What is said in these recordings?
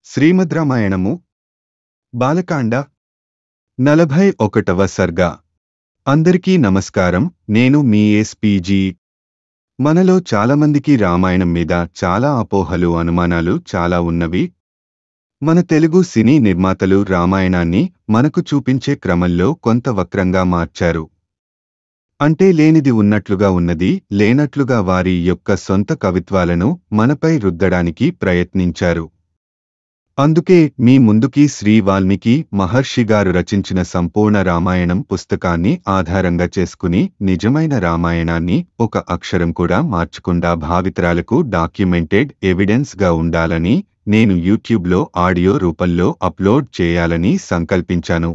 శ్రీమద్ రామాయణము బాలకాండ 41వ సర్గ. అందరికీ నమస్కారం. నేను మీ ఎస్పీజీ. మనలో చాలామందికి రామాయణం మీద చాలా అపోహలు, అనుమానాలు చాలా ఉన్నవి. మన తెలుగు సినీ నిర్మాతలు రామాయణాన్ని మనకు చూపించే క్రమంలో కొంత వక్రంగా మార్చారు. అంటే లేనిది ఉన్నట్లుగా, ఉన్నది లేనట్లుగా వారి యొక్క సొంత కవిత్వాలను మనపై రుద్దడానికి ప్రయత్నించారు. అందుకే మీ ముందుకి శ్రీ వాల్మీకి మహర్షి గారు రచించిన సంపూర్ణ రామాయణం పుస్తకాన్ని ఆధారంగా చేసుకుని నిజమైన రామాయణాన్ని ఒక అక్షరం కూడా మార్చకుండా భావితరాలకు డాక్యుమెంటెడ్ ఎవిడెన్స్ గా ఉండాలని నేను యూట్యూబ్లో ఆడియో రూపంలో అప్లోడ్ చేయాలని సంకల్పించాను.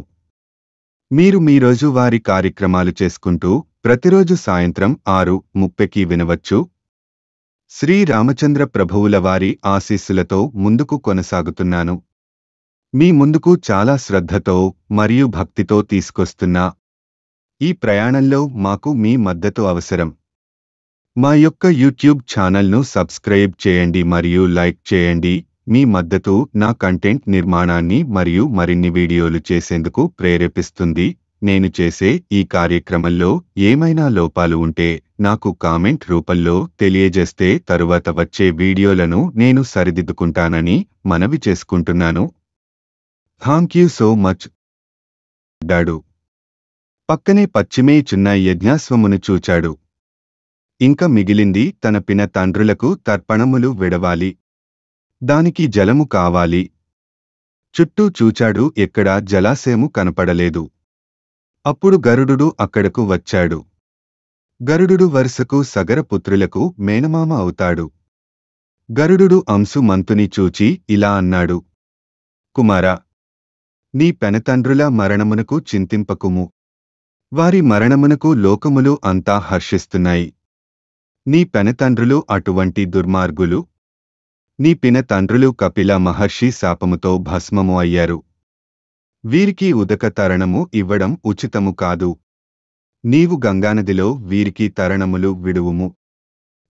మీరు మీ రోజువారీ కార్యక్రమాలు చేసుకుంటూ ప్రతిరోజు సాయంత్రం 6:30కి వినవచ్చు. శ్రీ రామచంద్ర ప్రభువుల వారి ఆశీస్సులతో ముందుకు కొనసాగుతున్నాను. మీ ముందుకు చాలా శ్రద్ధతో మరియు భక్తితో తీసుకొస్తున్నా ఈ ప్రయాణంలో మాకు మీ మద్దతు అవసరం. మా యొక్క యూట్యూబ్ ఛానల్ను సబ్స్క్రైబ్ చేయండి మరియు లైక్ చేయండి. మీ మద్దతు నా కంటెంట్ నిర్మాణాన్ని మరియు మరిన్ని వీడియోలు చేసేందుకు ప్రేరేపిస్తుంది. నేను చేసే ఈ కార్యక్రమంలో ఏమైనా లోపాలు ఉంటే నాకు కామెంట్ రూపంలో తెలియజేస్తే తరువాత వచ్చే వీడియోలను నేను సరిదిద్దుకుంటానని మనవి చేసుకుంటున్నాను. Thank you so much. Dad పక్కనే పశ్చిమే చిన్న యజ్ఞాశ్వమును చూచాడు. ఇంక మిగిలింది తన పిన తండ్రులకు తర్పణములు విడవాలి. దానికి జలము కావాలి. చుట్టూ చూచాడు, ఎక్కడా జలాశయము కనపడలేదు. అప్పుడు గరుడు అక్కడకు వచ్చాడు. గరుడు వరుసకు సగర పుత్రులకు మేనమామ అవుతాడు. గరుడు అంశుమంతుని చూచి ఇలా అన్నాడు: కుమారా, నీ పెనతండ్రుల మరణమునకు చింతింపకుము. వారి మరణమునకు లోకములు అంతా హర్షిస్తున్నాయి. నీ పెనతండ్రులు అటువంటి దుర్మార్గులు. నీ పిన తండ్రులు కపిల మహర్షి శాపముతో భస్మము అయ్యారు. వీరికి ఉదక తరణము ఇవ్వడం ఉచితము కాదు. నీవు గంగానదిలో వీరికి తరణములు విడువుము.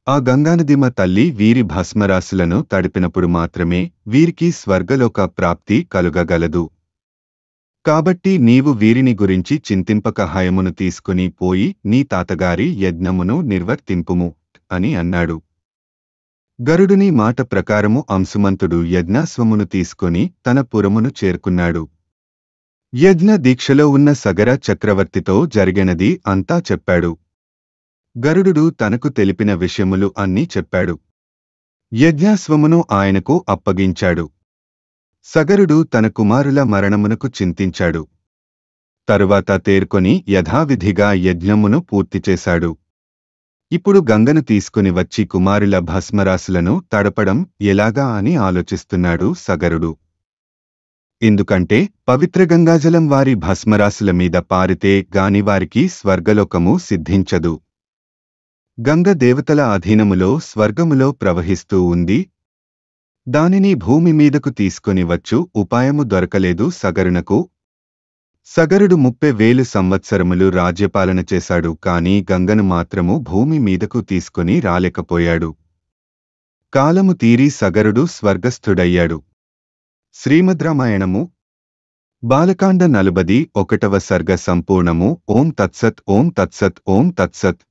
ఆ గంగానదిమ తల్లి వీరి భస్మరాశులను తడిపినప్పుడు మాత్రమే వీరికి స్వర్గలోక ప్రాప్తి కలుగగలదు. కాబట్టి నీవు వీరిని గురించి చింతింపక హయమును తీసుకుని పోయి నీ తాతగారి యజ్ఞమును నిర్వర్తింపుము అని అన్నాడు. గరుడుని మాట ప్రకారము అంశుమంతుడు యజ్ఞాశ్వమును తీసుకొని తన పురమును చేరుకున్నాడు. యజ్ఞ దీక్షలో ఉన్న సగర చక్రవర్తితో జరిగినది అంతా చెప్పాడు. గరుడు తనకు తెలిపిన విషయములు అన్నీ చెప్పాడు. యజ్ఞాశ్వమును ఆయనకు అప్పగించాడు. సగరుడు తన కుమారుల మరణమునకు చింతించాడు. తరువాత తేరుకొని యథావిధిగా యజ్ఞమును పూర్తిచేశాడు. ఇప్పుడు గంగను తీసుకుని వచ్చి కుమారుల భస్మరాశులను తడపడం ఎలాగా అని ఆలోచిస్తున్నాడు సగరుడు. ఎందుకంటే పవిత్ర గంగాజలం వారి భస్మరాశుల మీద పారితే గాని వారికి స్వర్గలోకము సిద్ధించదు. గంగ దేవతల అధీనములో స్వర్గములో ప్రవహిస్తూ ఉంది. దానిని భూమి మీదకు తీసుకొని వచ్చు ఉపాయము దొరకలేదు సగరునకు. సగరుడు 30,000 సంవత్సరములు రాజ్యపాలన చేశాడు, కాని గంగను మాత్రము భూమి మీదకు తీసుకొని రాలేకపోయాడు. కాలము తీరి సగరుడు స్వర్గస్థుడయ్యాడు. శ్రీమద్ రామాయణము బాలకాండ 41వ సర్గ సంపూర్ణము. ఓం తత్సత్. ఓం తత్సత్. ఓం తత్సత్.